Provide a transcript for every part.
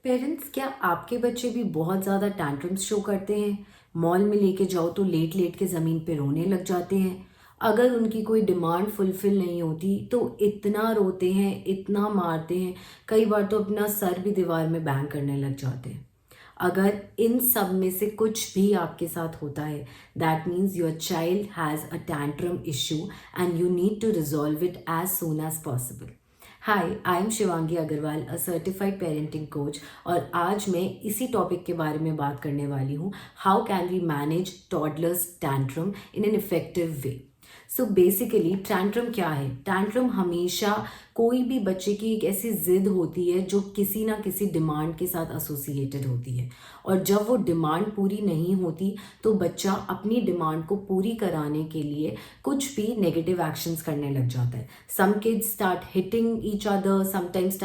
Parents, क्या आपके बच्चे भी बहुत ज़्यादा टैंट्रम्स शो करते हैं? मॉल में लेके जाओ तो लेट लेट के ज़मीन पे रोने लग जाते हैं। अगर उनकी कोई डिमांड फुलफिल नहीं होती तो इतना रोते हैं, इतना मारते हैं, कई बार तो अपना सर भी दीवार में बैंग करने लग जाते हैं। अगर इन सब में से कुछ भी आपके साथ होता है, that means your child has a tantrum issue and you need to resolve it as soon as possible. Hi, I am Shivangi Agarwal, a certified parenting coach, और आज मैं इसी टॉपिक के बारे में बात करने वाली हूँ। How can we manage toddlers tantrum in an effective way. So basically tantrum क्या है? टैंट्रम हमेशा कोई भी बच्चे की एक ऐसी जिद होती है जो किसी ना किसी डिमांड के साथ एसोसिएटेड होती है, और जब वो डिमांड पूरी नहीं होती तो बच्चा अपनी डिमांड को पूरी कराने के लिए कुछ भी नेगेटिव एक्शंस करने लग जाता है। Some kids start hitting each other, sometimes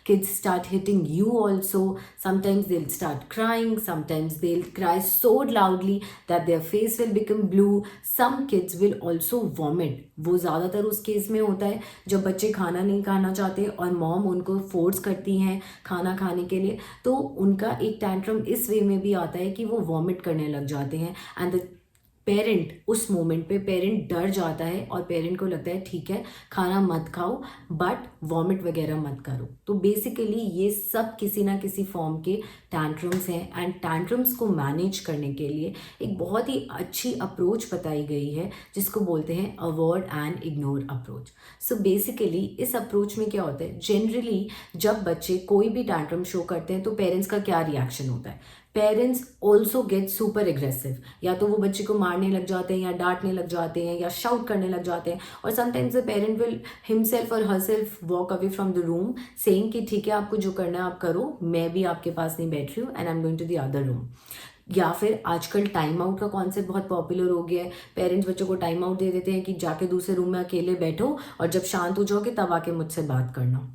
kids start hitting you also. Sometimes they'll start crying, sometimes they'll cry so loudly that their face will become blue. Some kids will also vomit. वो ज़्यादातर उस case में होता है जब बच्चे खाना नहीं खाना चाहते और मॉम उनको फोर्स करती हैं खाना खाने के लिए, तो उनका एक टैंट्रम इस वे में भी आता है कि वो वॉमिट करने लग जाते हैं। एंड द पेरेंट, उस मोमेंट पे पेरेंट डर जाता है और पेरेंट को लगता है ठीक है, खाना मत खाओ बट वॉमिट वगैरह मत करो। तो बेसिकली ये सब किसी ना किसी फॉर्म के टैंट्रम्स हैं, एंड टैंट्रम्स को मैनेज करने के लिए एक बहुत ही अच्छी अप्रोच बताई गई है जिसको बोलते हैं avoid and ignore approach. So basically इस अप्रोच में क्या होता है, जनरली जब बच्चे कोई भी टैंट्रम शो करते हैं तो पेरेंट्स का क्या रिएक्शन होता है? Parents also get super aggressive. या तो वो बच्चे को मारने लग जाते हैं या डांटने लग जाते हैं या शाउट करने लग जाते हैं, और sometimes the parent will himself और herself walk away from the room saying कि ठीक है, आपको जो करना है आप करो, मैं भी आपके पास नहीं बैठ रही हूँ and I am going to the other room. या फिर आजकल टाइम आउट का कॉन्सेप्ट बहुत पॉपुलर हो गया है। पेरेंट्स बच्चों को टाइम आउट दे देते हैं कि जाके दूसरे रूम में अकेले बैठो और जब शांत हो जाओगे तब आके मुझसे बात करना।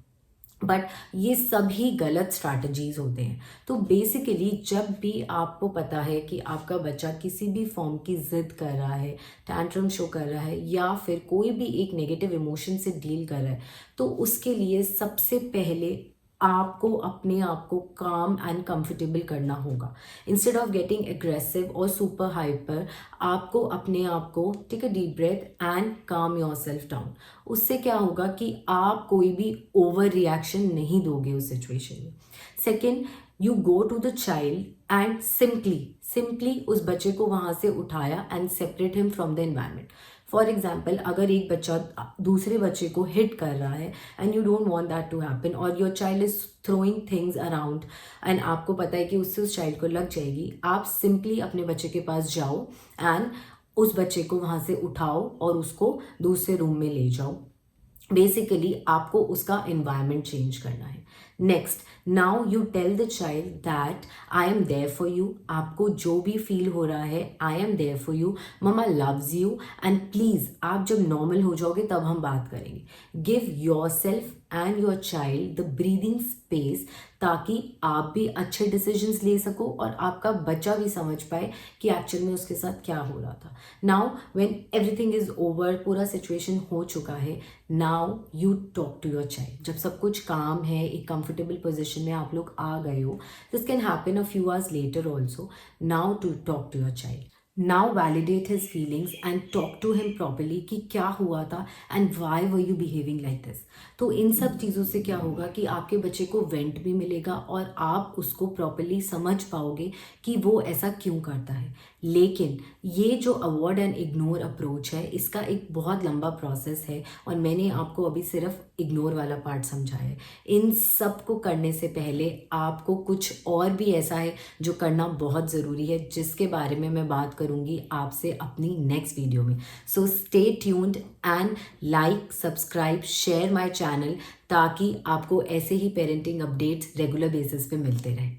बट ये सभी गलत स्ट्रैटेजीज होते हैं। तो बेसिकली जब भी आपको पता है कि आपका बच्चा किसी भी फॉर्म की जिद कर रहा है, टैंट्रम शो कर रहा है, या फिर कोई भी एक नेगेटिव इमोशन से डील कर रहा है, तो उसके लिए सबसे पहले आपको अपने आप को काम एंड कंफर्टेबल करना होगा। इंस्टेड ऑफ गेटिंग एग्रेसिव और सुपर हाइपर, आपको अपने आप को take a deep breath and calm yourself down. उससे क्या होगा कि आप कोई भी ओवर रिएक्शन नहीं दोगे उस सिचुएशन में। Second, you go to the child and simply उस बच्चे को वहां से उठाया and separate him from the environment. For example, अगर एक बच्चा दूसरे बच्चे को हिट कर रहा है and you don't want that to happen, और your child is throwing things around and आपको पता है कि उससे उस चाइल्ड को लग जाएगी, आप सिंपली अपने बच्चे के पास जाओ एंड उस बच्चे को वहां से उठाओ और उसको दूसरे रूम में ले जाओ। बेसिकली आपको उसका एनवायरनमेंट चेंज करना है। Next, now you tell the child that I am there for you. आपको जो भी फील हो रहा है, I am there for you, mama loves you, and please आप जब नॉर्मल हो जाओगे तब हम बात करेंगे। Give yourself and your child the breathing space, ताकि आप भी अच्छे डिसीजंस ले सको और आपका बच्चा भी समझ पाए कि एक्चुअल में उसके साथ क्या हो रहा था। Now when everything is over, पूरा सिचुएशन हो चुका है, now you talk to your child. जब सब कुछ काम है, एक कंफर्टेबल पोजिशन में आप लोग आ गए हो, this can happen a few hours later also. Now to talk to your child. Now validate his feelings and talk to him properly कि क्या हुआ था and why were you behaving like this. तो इन सब चीज़ों से क्या होगा कि आपके बच्चे को वेंट भी मिलेगा और आप उसको प्रॉपरली समझ पाओगे कि वो ऐसा क्यों करता है। लेकिन ये जो अवॉइड एंड इग्नोर अप्रोच है, इसका एक बहुत लंबा प्रोसेस है और मैंने आपको अभी सिर्फ इग्नोर वाला पार्ट समझाया है। इन सब को करने से पहले आपको कुछ और भी ऐसा है जो करना बहुत ज़रूरी है, जिसके बारे में मैं बात करूँगी आपसे अपनी नेक्स्ट वीडियो में। So stay tuned and like, subscribe, share my channel, ताकि आपको ऐसे ही पेरेंटिंग अपडेट्स रेगुलर बेसिस पे मिलते रहें।